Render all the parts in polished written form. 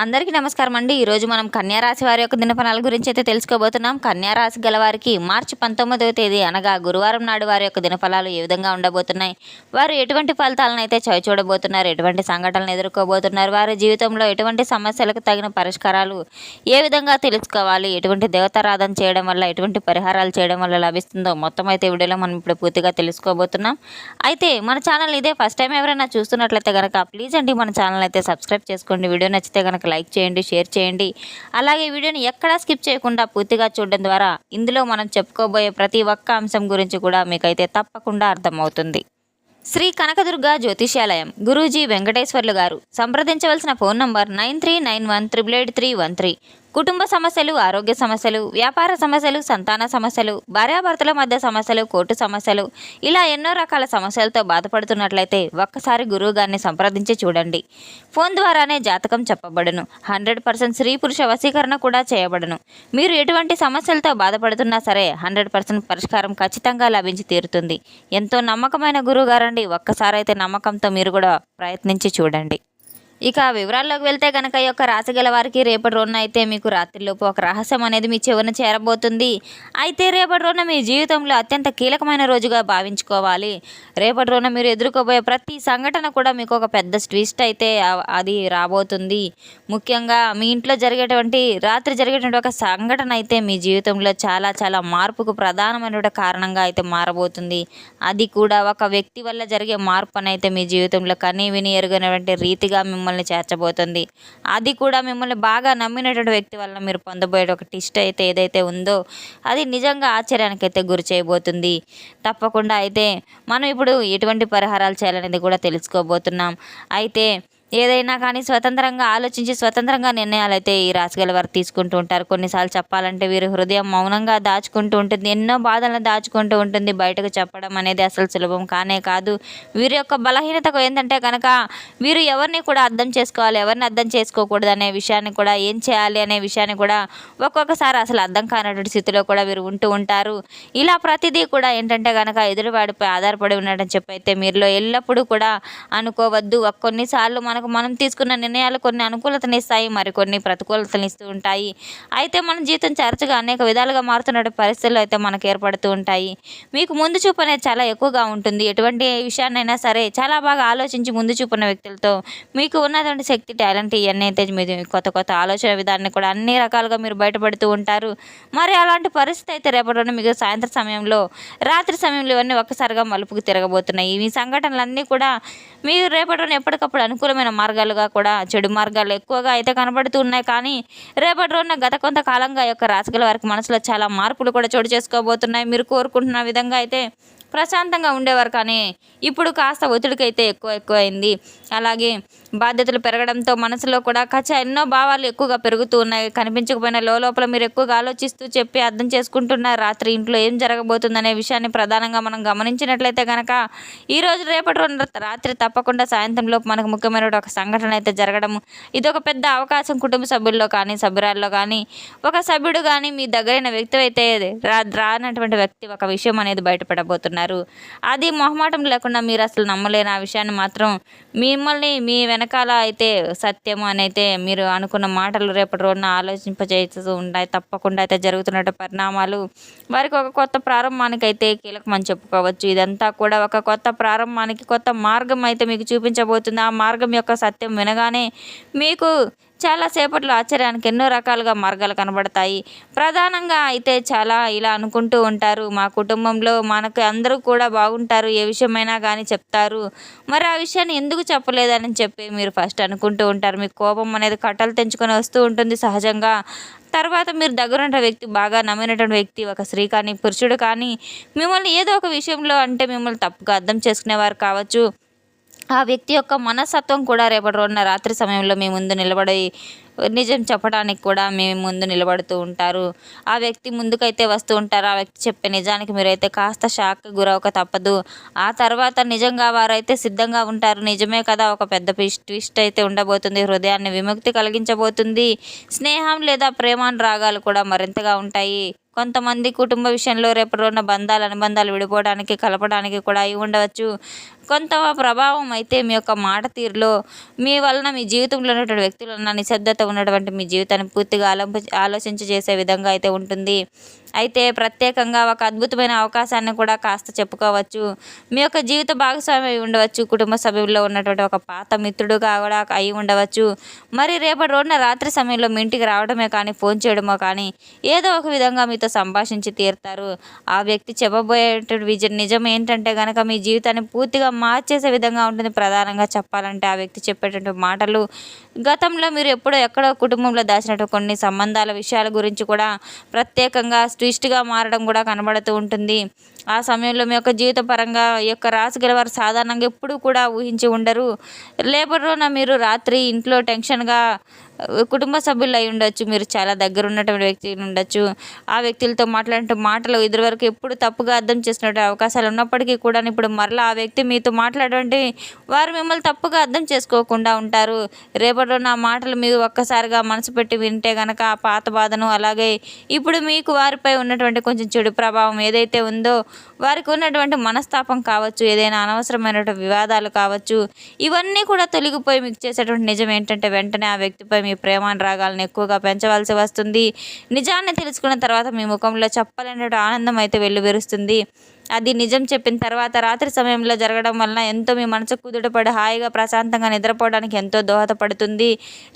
అందరికీ నమస్కారం అండి. ఈరోజు మనం కన్యా రాశి వారి యొక్క దినఫలాల గురించి అయితే తెలుసుకోబోతున్నాం. కన్యా రాశి గల వారికి మార్చి 19వ తేదీ అనగా గురువారం నాడు వారి యొక్క దినఫలాలు ఏ విధంగా ఉండబోతున్నాయి, వారు ఎటువంటి ఫలితాలను అయితే చూడబోతున్నారు, ఎటువంటి సంఘటనలు ఎదుర్కోబోతున్నారు, వారి జీవితంలో ఎటువంటి సమస్యలకు తగిన పరిష్కారాలు ఏ విధంగా తెలుసుకోవాలి, ఎటువంటి దేవతారాధన చేయడం వల్ల, ఎటువంటి పరిహారాలు చేయడం వల్ల లభిస్తుందో మొత్తం అయితే వీడియోలో మనం ఇప్పుడు పూర్తిగా తెలుసుకోబోతున్నాం. అయితే మన ఛానల్ ఇదే ఫస్ట్ టైం ఎవరైనా చూస్తున్నట్లయితే కనుక ప్లీజ్ అండి మన ఛానల్ అయితే సబ్స్క్రైబ్ చేసుకోండి. వీడియో నచ్చితే కనుక లైక్ చేయండి, షేర్ చేయండి. అలాగే వీడియోని ఎక్కడా స్కిప్ చేయకుండా పూర్తిగా చూడడం ద్వారా ఇందులో మనం చెప్పుకోబోయే ప్రతి ఒక్క అంశం గురించి కూడా మీకైతే తప్పకుండా అర్థమవుతుంది. శ్రీ కనకదుర్గ జ్యోతిష్యాలయం, గురూజీ వెంకటేశ్వర్లు గారు. సంప్రదించవలసిన ఫోన్ నంబర్ 9391888313. కుటుంబ సమస్యలు, ఆరోగ్య సమస్యలు, వ్యాపార సమస్యలు, సంతాన సమస్యలు, భార్యాభర్తల మధ్య సమస్యలు, కోర్టు సమస్యలు, ఇలా ఎన్నో రకాల సమస్యలతో బాధపడుతున్నట్లయితే ఒక్కసారి గురువు గారిని సంప్రదించి చూడండి. ఫోన్ ద్వారానే జాతకం చెప్పబడును. 100% స్త్రీ పురుష వశీకరణ కూడా చేయబడును. మీరు ఎటువంటి సమస్యలతో బాధపడుతున్నా సరే 100% పరిష్కారం ఖచ్చితంగా లభించి తీరుతుంది. ఎంతో నమ్మకమైన గురువు గారండి. ఒక్కసారి అయితే నమ్మకంతో మీరు కూడా ప్రయత్నించి చూడండి. ఇక వివరాల్లోకి వెళ్తే కనుక ఈ యొక్క రాశి గల వారికి రేపటి రోజున అయితే మీకు రాత్రిలోపు ఒక రహస్యం అనేది మీ చెవున చేరబోతుంది. అయితే రేపటి రోజున మీ జీవితంలో అత్యంత కీలకమైన రోజుగా భావించుకోవాలి. రేపటి రోజున మీరు ఎదుర్కోబోయే ప్రతి సంఘటన కూడా మీకు ఒక పెద్ద ట్విస్ట్ అయితే అది రాబోతుంది. ముఖ్యంగా మీ ఇంట్లో రాత్రి జరిగేటువంటి ఒక సంఘటన అయితే మీ జీవితంలో చాలా చాలా మార్పుకు ప్రధానమైనటువంటి కారణంగా అయితే మారబోతుంది. అది కూడా ఒక వ్యక్తి వల్ల జరిగే మార్పు అని అయితే మీ జీవితంలో కనీ విని ఎరుగనటువంటి రీతిగా మిమ్మల్ని చేర్చబోతుంది. అది కూడా మిమ్మల్ని బాగా నమ్మినటువంటి వ్యక్తి వల్ల మీరు పొందబోయే ఒక ట్విస్ట్ అయితే ఏదైతే ఉందో అది నిజంగా ఆశ్చర్యానికైతే గురి చేయబోతుంది. తప్పకుండా అయితే మనం ఇప్పుడు ఎటువంటి పరిహారాలు చేయాలనేది కూడా తెలుసుకోబోతున్నాం. అయితే ఏదైనా కానీ స్వతంత్రంగా ఆలోచించి స్వతంత్రంగా నిర్ణయాలు అయితే ఈ రాశిగల వారు తీసుకుంటూ ఉంటారు. కొన్నిసార్లు చెప్పాలంటే వీరి హృదయం మౌనంగా దాచుకుంటూ ఉంటుంది, ఎన్నో బాధలను దాచుకుంటూ ఉంటుంది. బయటకు చెప్పడం అనేది అసలు సులభం కానే కాదు. వీరి యొక్క బలహీనతకు ఏంటంటే కనుక వీరు ఎవరిని కూడా అర్థం చేసుకోవాలి, ఎవరిని అర్థం చేసుకోకూడదు అనే విషయాన్ని కూడా, ఏం చేయాలి అనే విషయాన్ని కూడా ఒక్కొక్కసారి అసలు అర్థం కానటువంటి స్థితిలో కూడా వీరు ఉంటూ ఉంటారు. ఇలా ప్రతిదీ కూడా ఏంటంటే కనుక ఎదురువాడిపై ఆధారపడి ఉండటం చెప్పి అయితే మీరులో ఎల్లప్పుడూ కూడా అనుకోవద్దు. కొన్నిసార్లు మనం తీసుకున్న నిర్ణయాలు కొన్ని అనుకూలతనిస్తాయి, మరికొన్ని ప్రతికూలతనిస్తూ ఉంటాయి. అయితే మన జీవితం తరచుగా అనేక విధాలుగా మారుతున్న పరిస్థితులు అయితే మనకు ఏర్పడుతూ ఉంటాయి. మీకు ముందు చూపు అనేది చాలా ఎక్కువగా ఉంటుంది. ఎటువంటి విషయాన్నైనా సరే చాలా బాగా ఆలోచించి ముందు చూపున్న వ్యక్తులతో మీకు ఉన్నటువంటి శక్తి, టాలెంట్ ఇవన్నీ అయితే మీరు కొత్త కొత్త ఆలోచన విధానాన్ని కూడా అన్ని రకాలుగా మీరు బయటపడుతూ ఉంటారు. మరి అలాంటి పరిస్థితి అయితే రేపటి మీకు సాయంత్రం సమయంలో, రాత్రి సమయంలో ఇవన్నీ ఒక్కసారిగా మలుపుకు తిరగబోతున్నాయి. ఈ సంఘటనలన్నీ కూడా మీరు రేపటి ఎప్పటికప్పుడు అనుకూలమైన మార్గాలుగా కూడా చెడు మార్గాలు ఎక్కువగా అయితే కనబడుతూ ఉన్నాయి. కానీ రేపటి రోజున గత కొంతకాలంగా యొక్క రాశిగల వారికి మనసులో చాలా మార్పులు కూడా చోటు చేసుకోబోతున్నాయి. మీరు కోరుకుంటున్న విధంగా అయితే ప్రశాంతంగా ఉండేవారు, కానీ ఇప్పుడు కాస్త ఒత్తిడికైతే ఎక్కువైంది. అలాగే బాధ్యతలు పెరగడంతో మనసులో కూడా ఎన్నో భావాలు ఎక్కువగా పెరుగుతూ ఉన్నాయి. కనిపించకపోయినా లోపల మీరు ఎక్కువగా ఆలోచిస్తూ చెప్పి అర్థం చేసుకుంటున్నారు. రాత్రి ఇంట్లో ఏం జరగబోతుందనే విషయాన్ని ప్రధానంగా మనం గమనించినట్లయితే కనుక ఈరోజు రేపటి రోజు రాత్రి తప్పకుండా సాయంత్రంలోపు మనకు ముఖ్యమైన ఒక సంఘటన అయితే జరగడం, ఇది ఒక పెద్ద అవకాశం. కుటుంబ సభ్యుల్లో కానీ, సభ్యురాల్లో కానీ ఒక సభ్యుడు కానీ మీ దగ్గరైన వ్యక్తి అయితే రానటువంటి వ్యక్తి ఒక విషయం అనేది బయటపడబోతున్నారు. అది మొహమాటం లేకుండా మీరు అసలు నమ్మలేని ఆ విషయాన్ని మాత్రం మిమ్మల్ని మీ వెనకాల అయితే సత్యము అని అయితే మీరు అనుకున్న మాటలు రేపటి రోజున ఆలోచింపజేస్తూ ఉంటాయి. తప్పకుండా అయితే జరుగుతున్న పరిణామాలు వారికి ఒక కొత్త ప్రారంభానికి అయితే కీలకమని చెప్పుకోవచ్చు. ఇదంతా కూడా ఒక కొత్త ప్రారంభానికి కొత్త మార్గం అయితే మీకు చూపించబోతుంది. ఆ మార్గం యొక్క సత్యం వినగానే మీకు చాలా సేపట్లో ఆశ్చర్యానికి ఎన్నో రకాలుగా మార్గాలు కనబడతాయి. ప్రధానంగా అయితే చాలా ఇలా అనుకుంటూ ఉంటారు, మా కుటుంబంలో మనకు అందరూ కూడా బాగుంటారు, ఏ విషయమైనా కానీ చెప్తారు, మరి ఆ విషయాన్ని ఎందుకు చెప్పలేదని చెప్పి మీరు ఫస్ట్ అనుకుంటూ ఉంటారు. మీకు కోపం అనేది కట్టలు తెంచుకొని వస్తూ ఉంటుంది సహజంగా. తర్వాత మీరు దగ్గరున్న వ్యక్తి, బాగా నమ్మినటువంటి వ్యక్తి, ఒక స్త్రీ కానీ పురుషుడు కానీ మిమ్మల్ని ఏదో ఒక విషయంలో అంటే మిమ్మల్ని తప్పుగా అర్థం చేసుకునేవారు కావచ్చు. ఆ వ్యక్తి యొక్క మనస్తత్వం కూడా రేపటి రోజున రాత్రి సమయంలో మీ ముందు నిలబడి నిజం చెప్పడానికి కూడా మీ ముందు నిలబడుతూ ఉంటారు. ఆ వ్యక్తి ముందుకైతే వస్తూ ఉంటారు. ఆ వ్యక్తి చెప్పే నిజానికి మీరైతే కాస్త షాక్ గురవక తప్పదు. ఆ తర్వాత నిజంగా వారైతే సిద్ధంగా ఉంటారు. నిజమే కదా, ఒక పెద్ద ట్విస్ట్ అయితే ఉండబోతుంది. హృదయాన్ని విముక్తి కలిగించబోతుంది. స్నేహం లేదా ప్రేమానురాగాలు కూడా మరింతగా ఉంటాయి. కొంతమంది కుటుంబ విషయంలో రేపటి రోజున అనుబంధాలు విడిపోవడానికి, కలపడానికి కూడా అయి ఉండవచ్చు. కొంత ప్రభావం అయితే మీ యొక్క మాట తీరులో మీ వలన మీ జీవితంలో ఉన్నటువంటి వ్యక్తుల వలన నిశ్శబ్దత ఉన్నటువంటి మీ జీవితాన్ని పూర్తిగా ఆలోచించి చేసే విధంగా అయితే ఉంటుంది. అయితే ప్రత్యేకంగా ఒక అద్భుతమైన అవకాశాన్ని కూడా కాస్త చెప్పుకోవచ్చు. మీ యొక్క జీవిత భాగస్వామి అయి ఉండవచ్చు. కుటుంబ సభ్యుల్లో ఉన్నటువంటి ఒక పాత మిత్రుడుగా కూడా అయి ఉండవచ్చు. మరి రేపటి రోజున రాత్రి సమయంలో మీ ఇంటికి రావడమే కానీ, ఫోన్ చేయడమో కానీ ఏదో ఒక విధంగా మీతో సంభాషించి తీరుతారు. ఆ వ్యక్తి చెప్పబోయేటువంటి నిజం ఏంటంటే గనక మీ జీవితాన్ని పూర్తిగా మార్చేసే విధంగా ఉంటుంది. ప్రధానంగా చెప్పాలంటే ఆ వ్యక్తి చెప్పేటువంటి మాటలు గతంలో మీరు ఎప్పుడో ఎక్కడో కుటుంబంలో దాచినట్టు కొన్ని సంబంధాల విషయాల గురించి కూడా ప్రత్యేకంగా ట్విస్ట్‌గా మారడం కూడా కనబడుతూ ఉంటుంది. ఆ సమయంలో మీ యొక్క జీవిత పరంగా ఈ యొక్క రాశి గలవారు సాధారణంగా ఎప్పుడూ కూడా ఊహించి ఉండరు. రేపటి రోజున మీరు రాత్రి ఇంట్లో టెన్షన్‌గా కుటుంబ సభ్యులు అయి ఉండొచ్చు. మీరు చాలా దగ్గర ఉన్నటువంటి వ్యక్తి ఉండొచ్చు. ఆ వ్యక్తులతో మాట్లాడిన మాటలు ఇదివరకు ఎప్పుడు తప్పుగా అర్థం చేసుకునే అవకాశాలు ఉన్నప్పటికీ కూడా ఇప్పుడు మరలా ఆ వ్యక్తి మీతో మాట్లాడేటువంటి వారు మిమ్మల్ని తప్పుగా అర్థం చేసుకోకుండా ఉంటారు. రేపటి రోజున ఆ మాటలు మీరు ఒక్కసారిగా మనసు పెట్టి వింటే గనక ఆ పాత బాధను, అలాగే ఇప్పుడు మీకు వారిపై ఉన్నటువంటి కొంచెం చెడు ప్రభావం ఏదైతే ఉందో, వారికి ఉన్నటువంటి మనస్తాపం కావచ్చు, ఏదైనా అనవసరమైనటువంటి వివాదాలు కావచ్చు, ఇవన్నీ కూడా తొలగిపోయి మీకు చేసేటువంటి నిజం ఏంటంటే వెంటనే ఆ వ్యక్తిపై మీ ప్రేమానురాగాలను ఎక్కువగా పెంచవలసి వస్తుంది. నిజాన్ని తెలుసుకున్న తర్వాత మీ ముఖంలో చెప్పలేనటువంటి ఆనందం అయితే వెల్లివిరుస్తుంది. అది నిజం చెప్పిన తర్వాత రాత్రి సమయంలో జరగడం వలన ఎంతో మీ మనసు కుదుటపడి హాయిగా ప్రశాంతంగా నిద్రపోవడానికి ఎంతో దోహదపడుతుంది.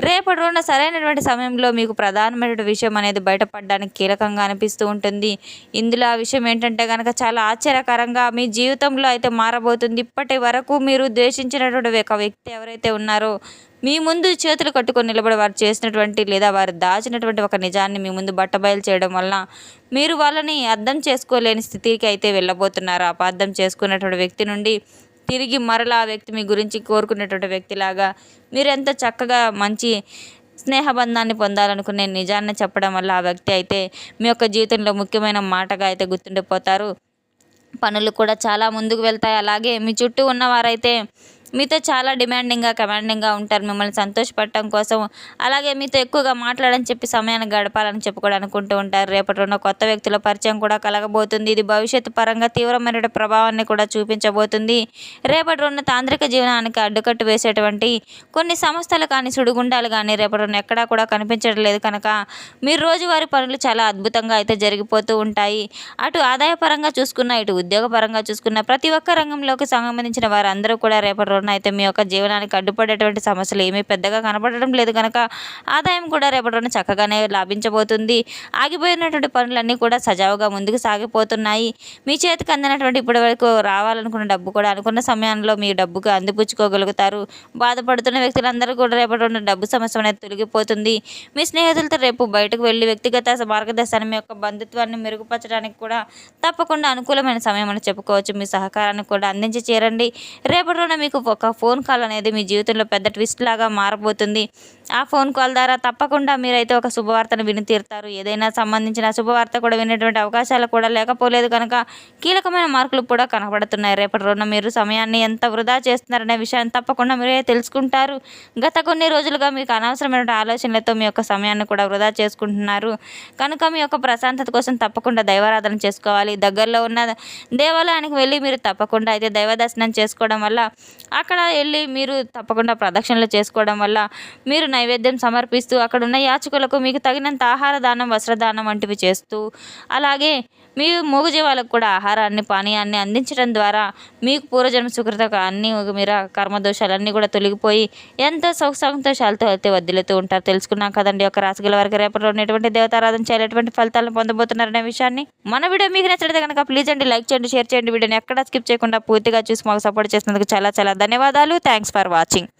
రేపటి రోజున సరైనటువంటి సమయంలో మీకు ప్రధానమైనటువంటి విషయం అనేది బయటపడడానికి కీలకంగా అనిపిస్తూ ఉంటుంది. ఇందులో ఆ విషయం ఏంటంటే కనుక చాలా ఆశ్చర్యకరంగా మీ జీవితంలో అయితే మారబోతుంది. ఇప్పటి వరకు మీరు ద్వేషించినటువంటి ఒక వ్యక్తి ఎవరైతే ఉన్నారో, మీ ముందు చేతులు కట్టుకొని నిలబడి వారు చేసినటువంటి లేదా వారు దాచినటువంటి ఒక నిజాన్ని మీ ముందు బట్టబయలు చేయడం వలన మీరు వాళ్ళని అర్థం చేసుకోలేని స్థితికి అయితే వెళ్ళబోతున్నారు. అపార్థం చేసుకున్నటువంటి వ్యక్తి నుండి తిరిగి మరలా ఆ వ్యక్తి మీ గురించి కోరుకునేటువంటి వ్యక్తిలాగా మీరు ఎంత చక్కగా మంచి స్నేహబంధాన్ని పొందాలనుకునే నిజాన్ని చెప్పడం వల్ల ఆ వ్యక్తి అయితే మీ యొక్క జీవితంలో ముఖ్యమైన మాటగా అయితే గుర్తుండిపోతారు. పనులు కూడా చాలా ముందుకు వెళ్తాయి. అలాగే మీ చుట్టూ ఉన్నవారైతే మీతో చాలా కమాండింగ్గా ఉంటారు. మిమ్మల్ని సంతోషపెట్టడం కోసం, అలాగే మీతో ఎక్కువగా మాట్లాడని చెప్పి సమయాన్ని గడపాలని చెప్పి కూడా అనుకుంటూ ఉంటారు. రేపటి రోజున కొత్త వ్యక్తుల పరిచయం కూడా కలగబోతుంది. ఇది భవిష్యత్తు పరంగా తీవ్రమైన ప్రభావాన్ని కూడా చూపించబోతుంది. రేపటి రోజున తాంత్రిక జీవనానికి అడ్డుకట్టు వేసేటువంటి కొన్ని సంస్థలు కానీ, సుడిగుండాలు కానీ రేపటి రోజున ఎక్కడా కూడా కనిపించడం లేదు కనుక మీరు రోజువారీ పనులు చాలా అద్భుతంగా అయితే జరిగిపోతూ ఉంటాయి. అటు ఆదాయపరంగా చూసుకున్న, ఇటు ఉద్యోగపరంగా చూసుకున్న ప్రతి ఒక్క రంగంలోకి సంబంధించిన వారందరూ కూడా రేపటి రోజున అయితే మీ యొక్క జీవనానికి అడ్డుపడేటువంటి సమస్యలు ఏమీ పెద్దగా కనబడడం లేదు కనుక ఆదాయం కూడా రేపటి రోజున చక్కగానే లాభించబోతుంది. ఆగిపోయినటువంటి పనులన్నీ కూడా సజావుగా ముందుకు సాగిపోతున్నాయి. మీ చేతికి అందినటువంటి ఇప్పటి వరకు రావాలనుకున్న డబ్బు కూడా అనుకున్న సమయంలో మీ డబ్బుకు అందిపుచ్చుకోగలుగుతారు. బాధపడుతున్న వ్యక్తులందరూ కూడా రేపటి రోజున డబ్బు సమస్య అనేది తొలగిపోతుంది. మీ స్నేహితులతో రేపు బయటకు వెళ్ళి వ్యక్తిగత మార్గదర్శనం, మీ యొక్క బంధుత్వాన్ని మెరుగుపరచడానికి కూడా తప్పకుండా అనుకూలమైన సమయం అని చెప్పుకోవచ్చు. మీ సహకారాన్ని కూడా అందించి చేరండి. రేపటి రోజున మీకు ఒక ఫోన్ కాల్ అనేది మీ జీవితంలో పెద్ద ట్విస్ట్ లాగా మారబోతుంది. ఆ ఫోన్ కాల్ ద్వారా తప్పకుండా మీరైతే ఒక శుభవార్తను విని తీరుతారు. ఏదైనా సంబంధించిన శుభవార్త కూడా వినేటువంటి అవకాశాలు కూడా లేకపోలేదు కనుక కీలకమైన మార్కులు కూడా కనబడుతున్నాయి. రేపటి రోజున మీరు సమయాన్ని ఎంత వృధా చేస్తున్నారనే విషయాన్ని తప్పకుండా మీరే తెలుసుకుంటారు. గత కొన్ని రోజులుగా మీకు అనవసరమైన ఆలోచనలతో మీ యొక్క సమయాన్ని కూడా వృధా చేసుకుంటున్నారు కనుక మీ యొక్క ప్రశాంతత కోసం తప్పకుండా దైవారాధన చేసుకోవాలి. దగ్గరలో ఉన్న దేవాలయానికి వెళ్ళి మీరు తప్పకుండా అయితే దైవ దర్శనం చేసుకోవడం వల్ల, అక్కడ వెళ్ళి మీరు తప్పకుండా ప్రదక్షిణలు చేసుకోవడం వల్ల, మీరు నైవేద్యం సమర్పిస్తూ అక్కడ ఉన్న యాచకులకు మీకు తగినంత ఆహార దానం, వస్త్రదానం వంటివి చేస్తూ, అలాగే మీ మూగజీవాలకు కూడా ఆహారాన్ని, పానీయాన్ని అందించడం ద్వారా మీకు పూర్వజన్మ సుకృత అన్ని మీరు కర్మదోషాలన్నీ కూడా తొలగిపోయి ఎంతో సుఖ సంతోషాలతో అయితే వదిలేతూ ఉంటారు. తెలుసుకున్నాం కదండి ఒక రాశిగల వారికి రేపటి రోజున ఎటువంటి దేవతారాధన చేయాలి, ఎటువంటి ఫలితాలను పొందబోతున్నారనే విషయాన్ని. మన వీడియో మీకు నచ్చితే కనుక ప్లీజ్ అండి లైక్ చేయండి, షేర్ చేయండి. వీడియోని ఎక్కడ స్కిప్ చేయకుండా పూర్తిగా చూసి మాకు సపోర్ట్ చేసినందుకు చాలా ధన్యవాదాలు. Thanks for watching.